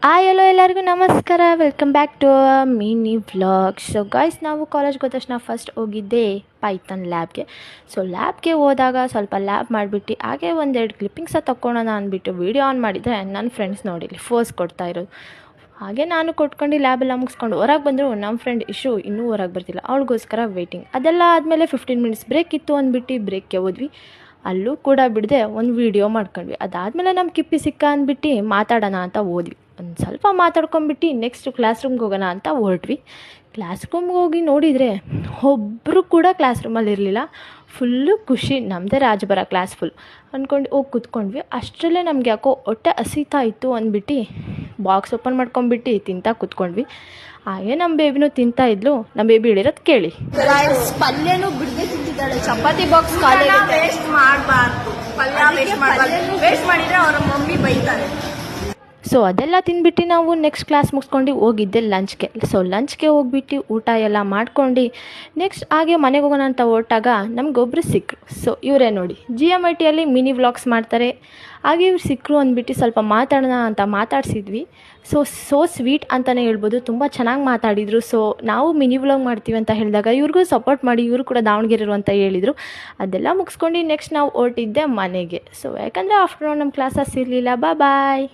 Hello ಎಲ್ಲರಿಗೂ ನಮಸ್ಕಾರ. Welcome back to mini vlog. So guys, ನಾವು ಕಾಲೇಜ್ಗೆ ಹೋದ ತಕ್ಷಣ ಫಸ್ಟ್ ಹೋಗಿದ್ದೆ ಪೈಥಾನ್ ಲ್ಯಾಬ್ಗೆ. ಸೊ ಲ್ಯಾಬ್ಗೆ ಹೋದಾಗ ಸ್ವಲ್ಪ ಲ್ಯಾಬ್ ಮಾಡಿಬಿಟ್ಟು ಹಾಗೆ ಒಂದೆರಡು ಕ್ಲಿಪ್ಪಿಂಗ್ಸ ತೊಗೊಳೋಣ ಅಂದ್ಬಿಟ್ಟು ವೀಡಿಯೋ ಆನ್ ಮಾಡಿದರೆ ನನ್ನ ಫ್ರೆಂಡ್ಸ್ ನೋಡಿಲಿ ಫೋಸ್ ಕೊಡ್ತಾ ಇರೋದು. ಹಾಗೆ ನಾನು ಕೊಟ್ಕೊಂಡು ಲ್ಯಾಬೆಲ್ಲ ಮುಗಿಸ್ಕೊಂಡು ಹೊರಗೆ ಬಂದರು. ನಮ್ಮ ಫ್ರೆಂಡ್ ಇಶು ಇನ್ನೂ ಹೊರಗೆ ಬರ್ತಿಲ್ಲ, ಅವಳಿಗೋಸ್ಕರ ವೆಯ್ಟಿಂಗ್. ಅದೆಲ್ಲ ಆದಮೇಲೆ 15 ಮಿನಿಟ್ಸ್ ಬ್ರೇಕ್ ಇತ್ತು ಅಂದ್ಬಿಟ್ಟು ಬ್ರೇಕ್ಗೆ ಹೋದ್ವಿ. ಅಲ್ಲೂ ಕೂಡ ಬಿಡದೆ ಒಂದು ವೀಡಿಯೋ ಮಾಡ್ಕೊಂಡ್ವಿ. ಅದಾದಮೇಲೆ ನಮ್ಮ ಕಿಪ್ಪಿ ಸಿಕ್ಕ ಅಂದ್ಬಿಟ್ಟು ಮಾತಾಡೋಣ ಅಂತ ಹೋದ್ವಿ. ಒಂದು ಸ್ವಲ್ಪ ಮಾತಾಡ್ಕೊಂಬಿಟ್ಟು ನೆಕ್ಸ್ಟ್ ಕ್ಲಾಸ್ ರೂಮ್ಗೆ ಹೋಗೋಣ ಅಂತ ಹೊರಟ್ವಿ. ಕ್ಲಾಸ್ ರೂಮ್ಗೆ ಹೋಗಿ ನೋಡಿದರೆ ಒಬ್ಬರು ಕೂಡ ಕ್ಲಾಸ್ ರೂಮಲ್ಲಿ ಇರಲಿಲ್ಲ. ಫುಲ್ಲು ಖುಷಿ, ನಮ್ಮದೇ ರಾಜಬರ ಕ್ಲಾಸ್ ಫುಲ್ ಅಂದ್ಕೊಂಡು ಹೋಗಿ ಕೂತ್ಕೊಂಡ್ವಿ. ಅಷ್ಟರಲ್ಲೇ ನಮ್ಗೆ ಯಾಕೋ ಹೊಟ್ಟೆ ಹಸಿತಾ ಇತ್ತು ಅಂದ್ಬಿಟ್ಟು ಬಾಕ್ಸ್ ಓಪನ್ ಮಾಡ್ಕೊಂಬಿಟ್ಟು ತಿಂತಾ ಕೂತ್ಕೊಂಡ್ವಿ. ಹಾಗೆ ನಮ್ಮ ಬೇಬಿನೂ ತಿಂತಾ ಇದ್ಲು. ನಮ್ಮ ಬೇಬಿ ಹೇಳಿರೋದು ಕೇಳಿ. ಪಲ್ಯನೂ ಬಿಡದೆ ತಿಂತಿದ್ದಾಳೆ. ಚಪಾತಿ ಬಾಕ್ಸ್ ಖಾಲಿ ವೇಸ್ಟ್ ಮಾಡಬಾರ್ದು. ಪಲ್ಯ ವೇಸ್ಟ್ ಮಾಡಿದರೆ ಅವರ ಮಮ್ಮಿ ಬೈತಾರೆ. ಸೊ ಅದೆಲ್ಲ ತಿಂದ್ಬಿಟ್ಟು ನಾವು ನೆಕ್ಸ್ಟ್ ಕ್ಲಾಸ್ ಮುಗಿಸ್ಕೊಂಡು ಹೋಗಿದ್ದೆ ಲಂಚ್ಗೆ. ಸೊ ಲಂಚ್ಗೆ ಹೋಗ್ಬಿಟ್ಟು ಊಟ ಎಲ್ಲ ಮಾಡ್ಕೊಂಡು ನೆಕ್ಸ್ಟ್ ಹಾಗೆ ಮನೆಗೆ ಹೋಗೋಣ ಅಂತ ಹೊರಟಾಗ ನಮಗೊಬ್ಬರು ಸಿಕ್ಕರು. ಸೊ ಇವರೇ ನೋಡಿ, GMITಯಲ್ಲಿ ಮಿನಿ ವ್ಲಾಗ್ಸ್ ಮಾಡ್ತಾರೆ. ಹಾಗೆ ಇವ್ರು ಸಿಕ್ಕರು ಅಂದ್ಬಿಟ್ಟು ಸ್ವಲ್ಪ ಮಾತಾಡೋಣ ಅಂತ ಮಾತಾಡಿಸಿದ್ವಿ. ಸೊ ಸ್ವೀಟ್ ಅಂತಲೇ ಹೇಳ್ಬೋದು, ತುಂಬ ಚೆನ್ನಾಗಿ ಮಾತಾಡಿದರು. ಸೊ ನಾವು ಮಿನಿ ವ್ಲಾಗ್ ಮಾಡ್ತೀವಿ ಅಂತ ಹೇಳಿದಾಗ ಇವ್ರಿಗೂ ಸಪೋರ್ಟ್ ಮಾಡಿ, ಇವರು ಕೂಡ ದಾವಣಗೆರೆರು ಅಂತ ಹೇಳಿದರು. ಅದೆಲ್ಲ ಮುಗಿಸ್ಕೊಂಡು ನೆಕ್ಸ್ಟ್ ನಾವು ಹೊರಟಿದ್ದೆ ಮನೆಗೆ. ಸೊ ಯಾಕಂದರೆ ಆಫ್ಟರ್ನೂನ್ ನಮ್ಮ ಕ್ಲಾಸಸ್ ಇರಲಿಲ್ಲ. ಬಾಯ್.